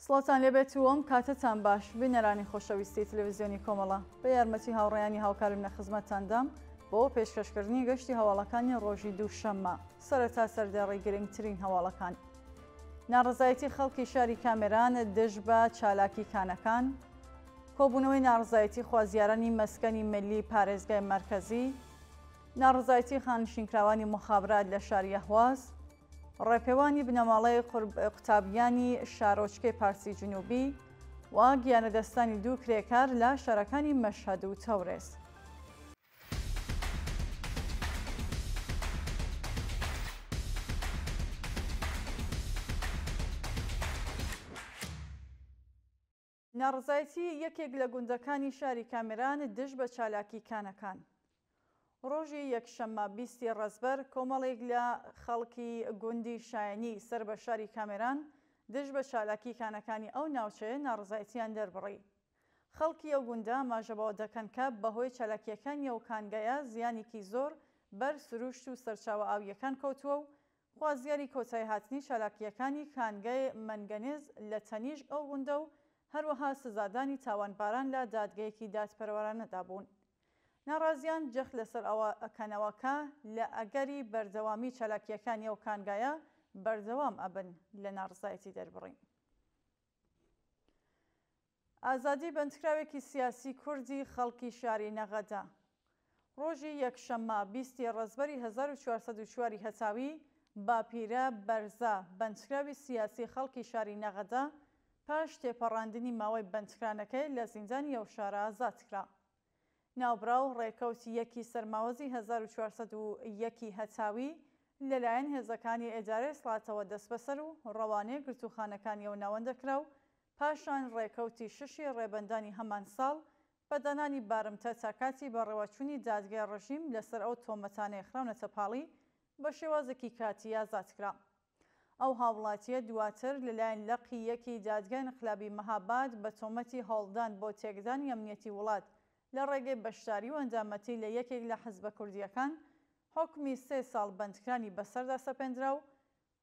سڵاتان لێبێت و ئەم کاتتان باش بینەرانی خۆشەویستی تەلەڤیزیۆنی کۆمەڵە بە یارمەتی هاوڕێیانی هاوکارم لە خزمەتتاندام بۆ پێشکەشکردنی گەشتی هەواڵەکانی ڕۆژی دووشەممە سەرەتا سەردەڕێی گرنگترین هەواڵەکان. ناڕزایەتی خەڵکی شاری کامێران دژ بە چالاکی کانەکان، کۆبوونەوەی ناڕزایەتی خوازیارانی مەسکەنی ملی پارێزگای مرکزی، ناڕزایەتی خانشینکراوانی مخابرات لە شاری ئەهواز، ڕێپێوانی بنەماڵەی قوتابیانی شارۆچکەی پارسی جنوبی و گیانەدەستانی دوو کرێکار لە شارەکانی مەشهەد و تەورێز. ناڕزایەتی یەکێک لە گوندەکانی شاری کامێران دژ بە چالاکی کانەکان. ڕۆژی یەکشەممە 20 ڕەزبەر کۆمەڵێک لە خەڵکی گوندی شایەنی سەر بە شاری کامێران دژ بە چالاکی کانەکانی ئەو ناوچەیە ناڕزایەتیان دەربڕی. خەڵکی ئەو گوندە ئاماژەبەوە دەکەن کە بەهۆی چالاکیەکانی ئەو کانگایە زیانێکی زۆر بەر سروشت و سەرچاوە ئاویەکان کەوتووە و خوازیاری کۆتایی هاتنی چالاکیەکانی کانگای مەنگەنێز لە تەنیژ ئەو گوندە و هەروەها سزادانی تاوانباران لە دادگایەکی دادپەروەرانەدا بوون. ناڕازیان جەخت لەسەر ئەوە ئەکەنەوەکە لە ئەگەری بەردەوامی چالاکیەکانی ئەو کانگایە بەردەوام ئەبن لە ناڕزایەتی دەربڕین. ئازادی بەندکراوێکی سیاسی کوردی خەڵکی شاری نەغەدا. ڕۆژی یەکشەممە 20 ڕەزبەری 1404 هەتاوی باپیرە بەرزە بەندکراوی سیاسی خەڵکی شاری نەغەدا پاش تێپەڕاندنی ماوەی بەندکرانەکەی لە زیندانی ئەو شارە ئازاد کرا. ناوبراو ڕێکەوتی یەکی سەرماوەزی 1401 هەتاوی لەلایەن هێزەکانی ئێدارەی سڵاتەوە دەست بەسەر و ڕەوانەیە گرتوخانەکانی ئەو ناوەندەکرا و پاشان ڕێکەوتی ششی ڕێبەندانی هەمان ساڵ بەدانانی بارمتە تا کاتی بەڕێوەچوونی دادگای ڕژیم لەسەر ئەو تۆمەتانەی خراونەتە پاڵی بە شێوازێکی کاتی ئازاد کرا. ئەو هاوڵاتیە دواتر لەلایەن لەقی یەکی دادگای انقلابی مەهاباد بە تۆمەتی هەوڵدان بۆ تێکدانی ئەمنیەتی وڵات لە ڕێگەی بەشداری و ئەنجامەتی لە یەکێک لە حزبە کوردیەکان حکمی 3 ساڵ بەندکرانی بەسەردا سەپێنرا و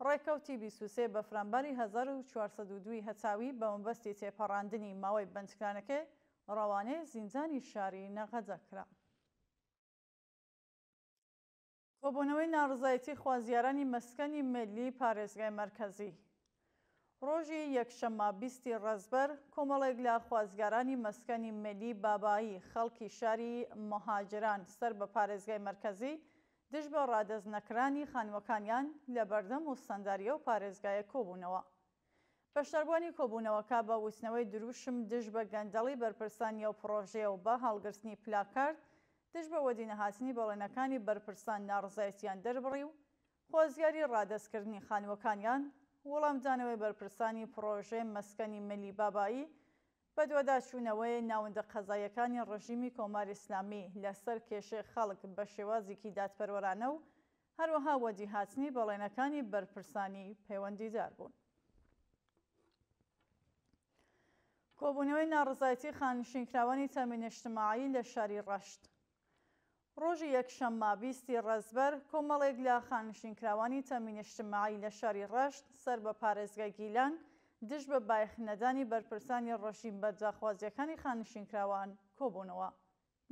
ڕێکەوتی 23 بەفرامباری 1402 هەتاوی بە مەبەستی تێپەڕاندنی ماوەی بەندکرانەکەی ڕەوانەی زیندانی شاری نەغەدە کرا. کۆبوونەوەی ناڕزایەتی خوازیارانی مەسکەنی ملی پارێزگای مرکزی. ڕۆژی یەکشەممە 20 ڕەزبەر کۆمەڵێک لە خوازیارانی مەسکەنی ملی بابایی خەڵکی شاری مۆهاجران سەر بە پارێزگای مرکزی دژ بە ڕادەزنەکرانی خانووەکانیان لە بەردەم و سەنداریە و پارێزگایە کۆبوونەوە. بەشداربوانی کۆبوونەوەکە بە وتنەوەی دروشم دژ بە گەندەڵی بەرپرسانی ئەو پرۆژەیە و بە هەڵگرتنی پلاکارد دژ بە وەدینەهاتنی بەڵێنەکانی بەرپرسان ناڕزایەتیان دەربڕی و خۆزیاری ڕادەستکردنی خانووەکانیان وەڵامدانەوەی بەرپرسانی پرۆژەی مەسکەنی ملی بابایی بە دووەداچوونەوەی ناوەندە قەزاییەکانی ڕژیمی کۆماری ئیسلامی لەسەر کێشەی خەڵک بە شێوازێکی دادپەروەرانە و هەروەها وەدیهاتنی بەڵێنەکانی بەرپرسانی پەیوەندیدار بوون. کۆبوونەوەی ناڕزایەتی خانشینکراوانی تەمینی نیشتیماعی لە شاری ڕەشت. ڕۆژی یەکشەممە 20 ڕەزبەر کۆمەڵێک لە خانشینکراوانی تەمینی نیشتیماعی لە شاری ڕەشت سەر بە پارێزگای گیلان دژ بە بایەخنەدانی بەرپرسانی ڕژیم بە جاخوازیەکانی خانشینکراوان کۆبوونەوە.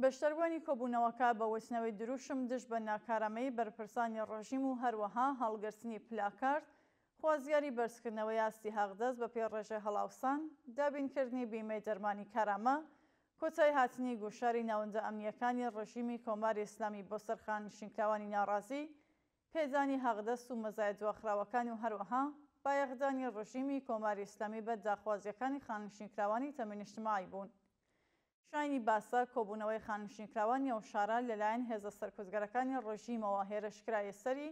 بەشداربوانی کۆبوونەوەکە بە وتنەوەی دروشم دژ بە ناکارەمەی بەرپرسانی ڕژیم و هەروەها هەڵگرتنی پلاکارد خوازیاری بەرزکردنەوەی ئاستی هەغدەست بە پێ ڕێژەی هەڵاوسان دابینکردنی بیمەی دەرمانی کارامە کۆتایی هاتنی گوشاری ناوەندە ئەمنیەکانی ڕژیمی کۆماری ئیسلامی بۆ سەر خانشینکراوانی ناڕازی پێدانی هەغدەست و مەزایە دواخراوەکانی و هەروەها بایەخدانی ڕژیمی کۆماری ئیسلامی بە داخوازیەکانی خانشینکراوانی تەمینی نیشتیماعی بوون. شایانی باسە کۆبوونەوەی خانشینکراوانی ئەو شارە لەلایەن هێزە سەرکوزگەرەکانی ڕژیمەوە هێرشکرایە سەری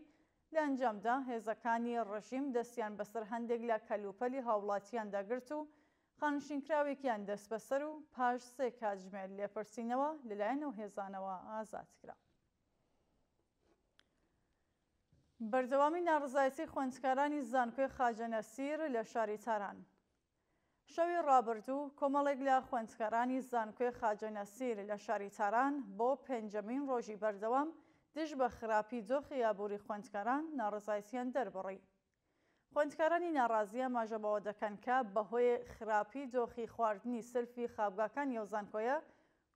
لە ئەنجامدا هێزەکانی ڕژیم دەستیان بەسەر هەندێک لە کەلوپەلی هاوڵاتیان دەگرت و خانشینکراوێکیان دەست بەسەر و پاش 3 کاتژمێر لێپرسینەوە لەلایەن ئەو هێزانەوە ئازاد کرا. بەردەوامی ناڕزایەتی خوێندکارانی زانکۆی خواجە نەسیر لە شاری تاران. شەوی ڕابردوو کۆمەڵێک لە خوێندکارانی زانکۆی خواجە نەسیر لە شاری تاران بۆ 5مین ڕۆژی بەردەوام دژ بە خراپی دۆخی یابووری خوێندکاران ناڕزایەتیان دەربڕی. خوێندکارانی ناڕازیە ماژەبەوە دەکەن کە بەهۆی خراپی دۆخی خواردنی سلفی خابگاکان یێوزانکۆیە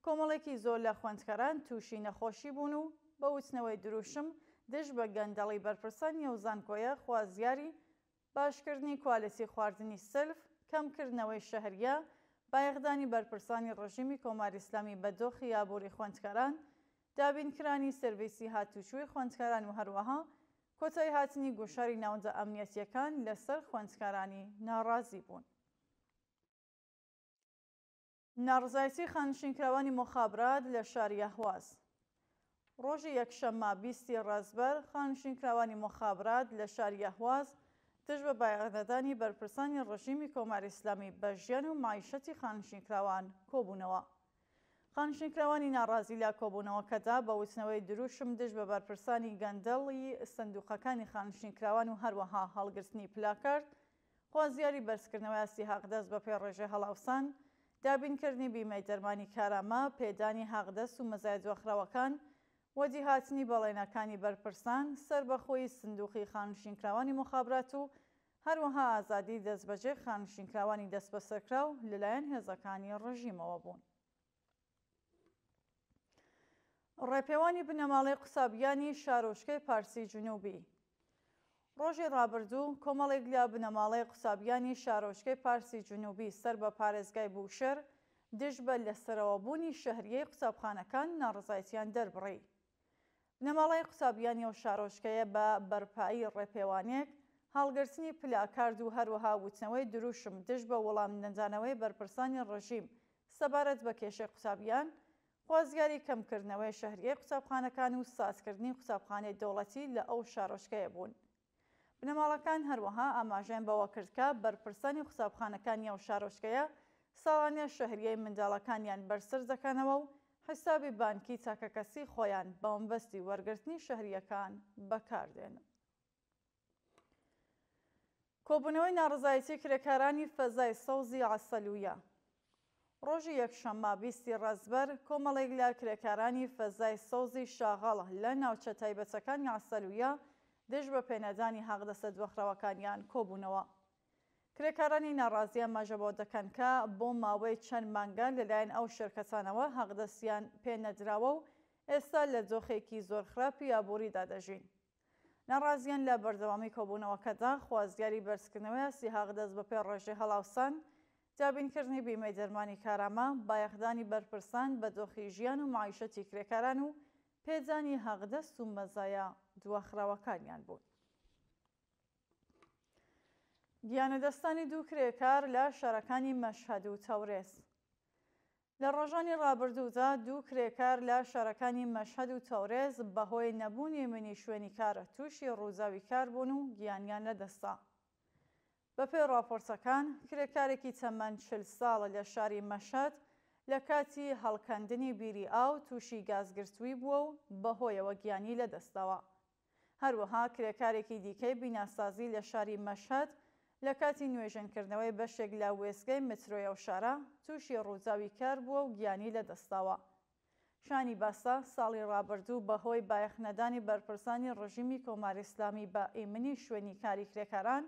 کۆمەڵێکی زۆر لە خوێندکاران تووشی نەخۆشی بوون و بە وتنەوەی دروشم دژ بە گەندەڵی بەرپرسان یێوزانکۆیە خوازیاری باشکردنی کوالەتی خواردنی سلف، کەمکردنەوەی شەهریە، بایەخدانی بەرپرسانی ڕژیمی کۆماری ئیسلامی بە دۆخی یابووری خوێندکاران، دابینکرانی سەرویسی هاتوچووی خوێندکاران و هەروەها کۆتایی هاتنی گۆشاری ناوەندە ئەمنیەتیەکان لەسەر خوێندکارانی ناڕازی بوون. ناڕزایەتی خانشینکراوانی مۆخابرات لە شاری ئەهواز. ڕۆژی یەکشەممە 20 ڕەزبەر خانشینکراوانی مۆخابرات لە شاری ئەهواز دژ بە بایەخدانی بەرپرسانی ڕژیمی کۆماری ئیسلامی بە ژیان و معیشەتی خانشینکراوان کۆبوونەوە. خانشینکراوانی ناڕازی لە کۆبوونەوەکەدا بە وتنەوەی دروشم دژ بە بەرپرسانی گەندەڵی سندوقەکانی خانشینکراوان و هەروەها هەڵگرتنی پلاکارد، خوازیاری بەرزکردنەوەی ئاستی حەقدەست بە پێی ڕێژەی هەڵاوسان، دابینکردنی بیمەی دەرمانی کارامە، پێدانی حەقدەست و مەزایە دۆخراوەکان، وەدی هاتنی بەڵێنەکانی بەرپرسان، سەربەخۆی سندوقی خانشینکراوانی مخابرات و هەروەها ئازادی دەستبەجێ خانشینکراوانی دەست بەسەرکراو لەلایەن هێزەکانی ڕژیمەوە بوون. ڕێپێوانی بنەماڵەی قوسابیانی شارۆچکەی پارسی جنوبی. ڕۆژی ڕابردوو کۆمەڵێک لە بنەماڵەی قوسابیانی شارۆچکەی پارسی جنوبی سەر بە پارێزگای بوشەر دژ بە لەسەرەوەبوونی شەهریەی قوسابخانەکان ناڕزایەتیان دەربڕی. بنەماڵەی قوسابیانی ئەو شارۆچکەیە بە بەرپایی ڕێپێوانێک، هەڵگرتنی پلاکارد و هەروەها وتنەوەی دروشم دژ بە وەڵام نەدانەوەی بەرپرسانی ڕژیم سەبارەت بە کێشەی قوسابیان، خوازیاری کەمکردنەوەی شەهریەی قوسابخانەکان و سازکردنی قوسابخانەی دەوڵەتی لە ئەو شارۆچکەیە بوون. بنەماڵەکان هەروەها ئاماژیان بەوە کرد کە بەرپرسانی قوسابخانەکانی ئەو شارۆچکەیە ساڵانە شەهریەی منداڵەکانیان بەرسەر دەکەنەوە و حسابی بانکی چاکەکەسی خۆیان بە مەبەستی وەرگرتنی شەهریەکان بەکاردێن. کۆبوونەوەی ناڕزایەتی کرێکارانی فەزای سەوزی عەسەلویە. ڕۆژی یەکشەممە 20 ڕەزبەر کۆمەڵێک لە کرێکارانی فەزای سەوزی شاغەڵ لە ناوچە تایبەتەکانی عەسەلویە دژ بە پێنەدانی حەقدەسە دۆخراوەکانیان کۆبوونەوە. کرێکارانی ناڕازیان ماژەبەوە دەکەن کە بۆ ماوەی چەند مانگە لەلایەن ئەو شرکەتانەوە حەقدەستیان پێنەدراوە و ئێستا لە دۆخێکی زۆر خراپی ئابووریدا دەژین. ناڕازیان لە بەردەوامی کۆبوونەوەکەدا خوازیاری بەرزکردنەوەی ئاستی حەقدەست بە پێی ڕێژەی هەڵاوسان، دابینکردنی بیمەی دەرمانی کارامە، بایەخدانی بەرپرسان بە دۆخی ژیان و معیشەتی کرێکاران و پێدانی حەقدەست و مەزایە دواخراوەکانیان بوون. گیانەدەستانی دوو کرێکار لە شارەکانی مەشهەد و تەورێز. لە ڕۆژانی ڕابردوودا دوو کرێکار لە شارەکانی مەشهەد و تەورێز بەهۆی نەبوونی منی شوێنی کارە تووشی ڕووزاوی کار بوون و گیانیان لەدەستا. بەپێی راپۆرتەکان کرێکارێکی تەمەن 40 ساڵە لە شاری مەشهەد لە کاتی هەڵکەندنی بیری ئاو تووشی گازگرتووی بووە و بەهۆیەوە گیانی لەدەستەوە. هەروەها کرێکارێکی دیکەی بیناسازی لە شاری مەشهەد لە کاتی نوێژەنکردنەوەی بەشێک لە وێستگەی مترۆی ئەو شارە تووشی ڕووزاوی کار بووە و گیانی لەدەستاوە. شانی باسا ساڵی ڕابردوو بەهۆی بایەخنەدانی بەرپرسانی ڕژیمی کۆماری ئیسلامی بە ئیمنی شوێنی کاری کرێکاران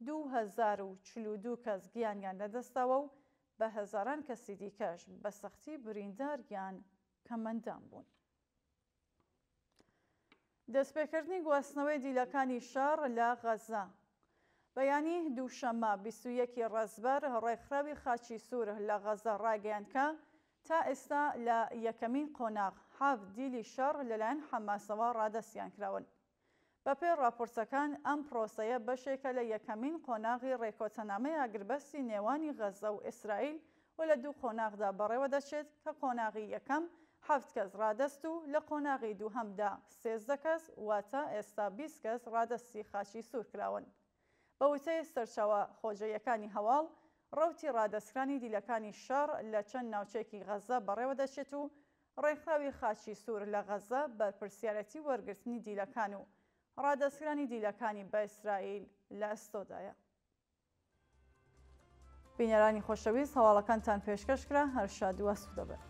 2042 کەس گیانیان لەدەستاوە و بە هەزاران کەسی دیکەش بە سەختی بریندار یان کەمەندان بوون. دەستپێکردنی گواستنەوەی دیلەکانی شار لە غەزە. بەیانی دووشەممە 21 ڕەزبەر ڕێکخراوی خاچی سوور لە غەزە ڕاگەیاند کە تا ئێستا لە یەکەمین قۆناغ 7 دیلی شەڕ لەلایەن حەماسەوە ڕادەستیان کراون. بەپێی راپۆرتەکان ئەم پرۆسەیە بەشێکە لە یەکەمین قۆناغی ڕێکۆچەنامەی ئاگربەستی نێوانی غەزە و ئیسرائیل و لە دوو قۆناغدا بەڕێوە دەچێت کە قۆناغی یەکەم 7 کەس ڕادەست و لە قۆناغی دووهەمدا 13 کەس واتە ئێستا 20 کەس ڕادەستی خاچی سوور کراون. بە وتەی سەرچاوە خۆجەیەکانی هەواڵ، ڕەوتی ڕادەستکرانی دیلەکانی شەڕ لە چەند ناوچەیەکی غەزە بەڕێوە دەچێت و ڕێکخراوی خاچی سوور لە غەزە بەرپرسیارەتی وەرگرتنی دیلەکان و ڕادەستکرانی دیلەکانی بە ئیسرائیل لە ئەستۆدایە. بینەرانی خۆشەویست، هەواڵەکانتان پێشکەشکرا، هەر شاد و ئاسوودە بن.